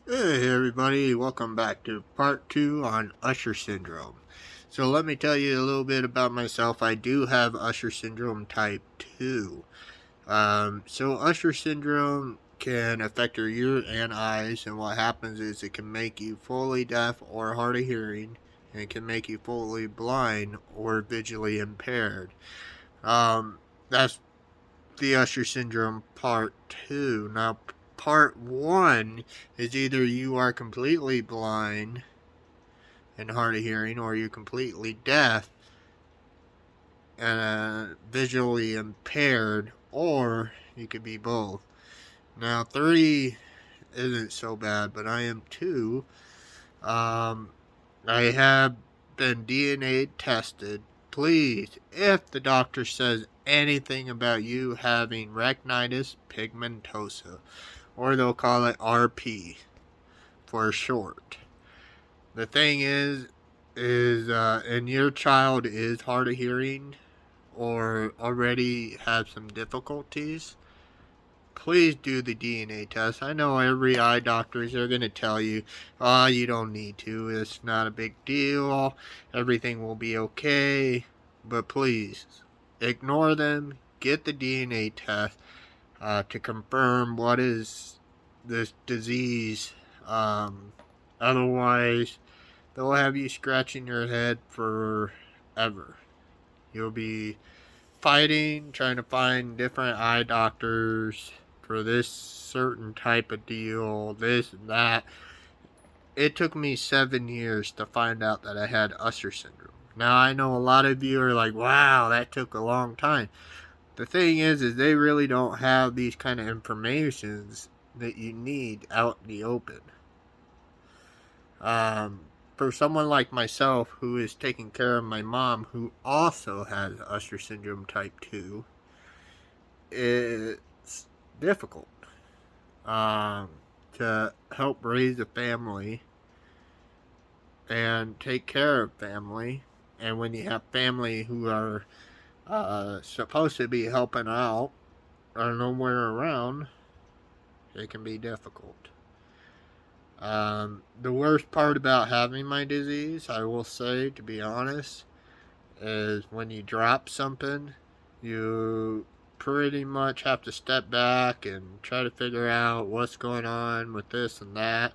Hey everybody, welcome back to part 2 on Usher syndrome. So let me tell you a little bit about myself. I do have Usher syndrome type 2. So Usher syndrome can affect your ear and eyes, and what happens is it can make you fully deaf or hard of hearing, and it can make you fully blind or visually impaired. That's the Usher syndrome part 2. Now, part 1 is either you are completely blind and hard of hearing, or you're completely deaf and visually impaired, or you could be both. Now, 3 isn't so bad, but I am 2. Um, I have been DNA tested. Please, if the doctor says anything about you having retinitis pigmentosa, or they'll call it RP for short. The thing and your child is hard of hearing or already have some difficulties, please do the DNA test. I know every eye doctors are going to tell you, oh, you don't need to. It's not a big deal. Everything will be okay. But please, ignore them. Get the DNA test to confirm what is this disease. Otherwise, they'll have you scratching your head forever. You'll be fighting, trying to find different eye doctors for this certain type of deal, this and that. It took me 7 years to find out that I had Usher syndrome. Now I know a lot of you are like, wow, that took a long time. The thing is they really don't have these kind of informations that you need out in the open. Um, for someone like myself who is taking care of my mom who also has Usher syndrome type 2, it's difficult um, to help raise a family and take care of family. And when you have family who are supposed to be helping out are nowhere around, it can be difficult. The worst part about having my disease, I will say, to be honest, is when you drop something, you pretty much have to step back and try to figure out what's going on with this and that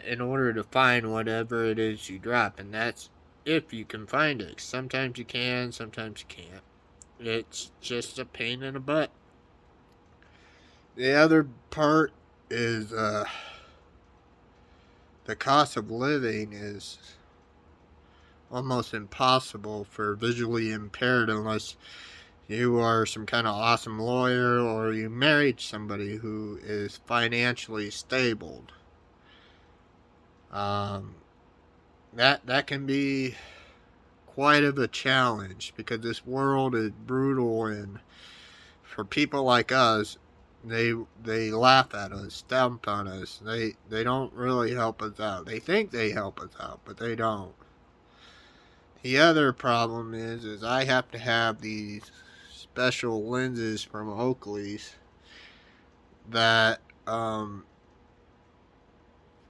in order to find whatever it is you drop. And that's if you can find it. Sometimes you can, sometimes you can't. It's just a pain in the butt. The other part is the cost of living is almost impossible for visually impaired unless you are some kind of awesome lawyer or you married somebody who is financially stable. Um, that can be quite of a challenge because this world is brutal, and for people like us, they laugh at us, stomp on us. They don't really help us out. They think they help us out, but they don't. The other problem is I have to have these special lenses from Oakley's that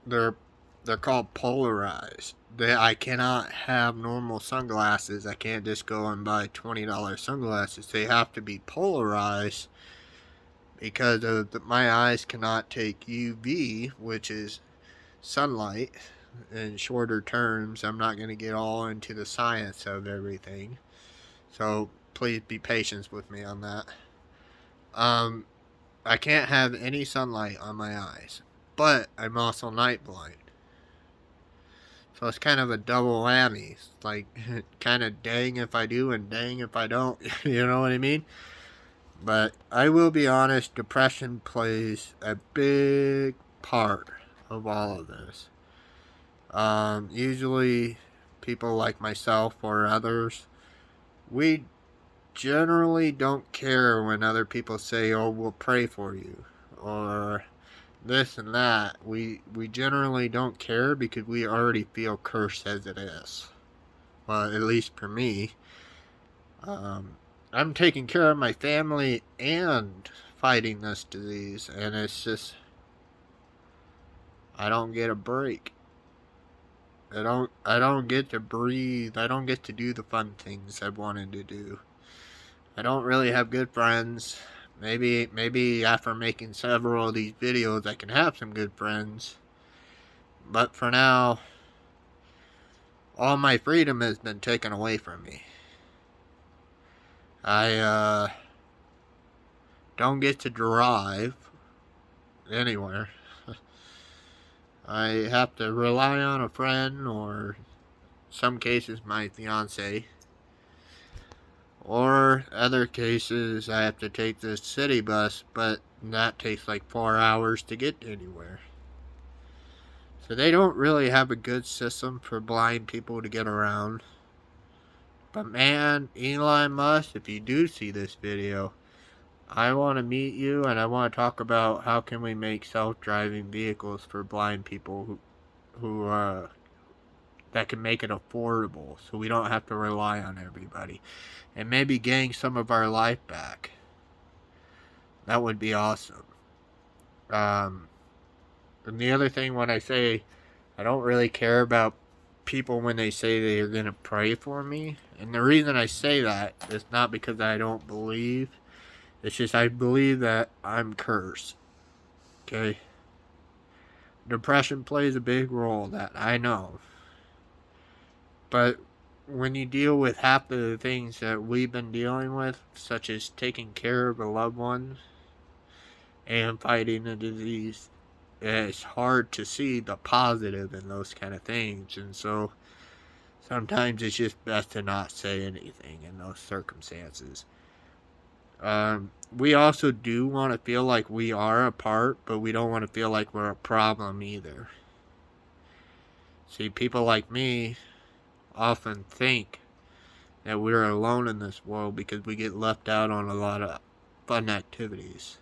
they're they're called polarized. I cannot have normal sunglasses. I can't just go and buy $20 sunglasses. They have to be polarized because my eyes cannot take UV, which is sunlight. In shorter terms, I'm not going to get all into the science of everything. So please be patient with me on that. Um, I can't have any sunlight on my eyes, but I'm also night blind. So it's kind of a double whammy. It's like kind of dang if I do and dang if I don't. You know what I mean? But I will be honest, depression plays a big part of all of this. Usually, people like myself or others, we generally don't care when other people say, "Oh, we'll pray for you," or this and that. We generally don't care because we already feel cursed as it is. Well, at least for me. Um, I'm taking care of my family and fighting this disease, and it's just I don't get a break. I don't get to breathe. I don't get to do the fun things I wanted to do. I don't really have good friends. Maybe after making several of these videos I can have some good friends. But for now, all my freedom has been taken away from me. I don't get to drive anywhere. I have to rely on a friend, or some cases my fiance, or other cases I have to take the city bus, but that takes like 4 hours to get anywhere. So they don't really have a good system for blind people to get around. But man, Elon Musk, if you do see this video, I want to meet you, and I want to talk about how can we make self-driving vehicles for blind people who that can make it affordable, so we don't have to rely on everybody, and maybe gain some of our life back. That would be awesome. And the other thing, when I say I don't really care about people when they say they are going to pray for me, and the reason I say that is not because I don't believe. It's just I believe that I'm cursed. Okay? Depression plays a big role, that I know. But when you deal with half of the things that we've been dealing with, such as taking care of a loved one and fighting a disease, it's hard to see the positive in those kind of things. And so sometimes it's just best to not say anything in those circumstances. We also do want to feel like we are a part, but we don't want to feel like we're a problem either. See, people like me often think that we're alone in this world because we get left out on a lot of fun activities.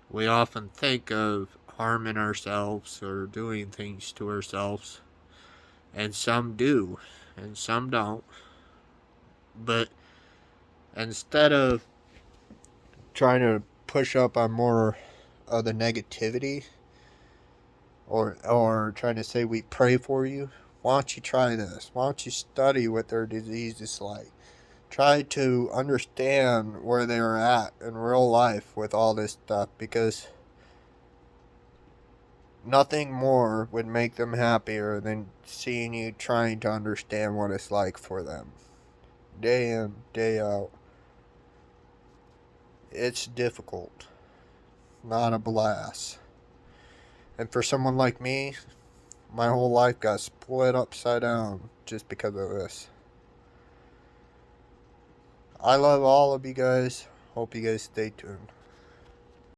We often think of harming ourselves or doing things to ourselves, and some do, and some don't. But instead of trying to push up on more of the negativity, or trying to say we pray for you, why don't you try this? Why don't you study what their disease is like? Try to understand where they are at in real life with all this stuff, because nothing more would make them happier than seeing you trying to understand what it's like for them. Day in, day out. It's difficult. Not a blast. And for someone like me, my whole life got split upside down just because of this. I love all of you guys. Hope you guys stay tuned.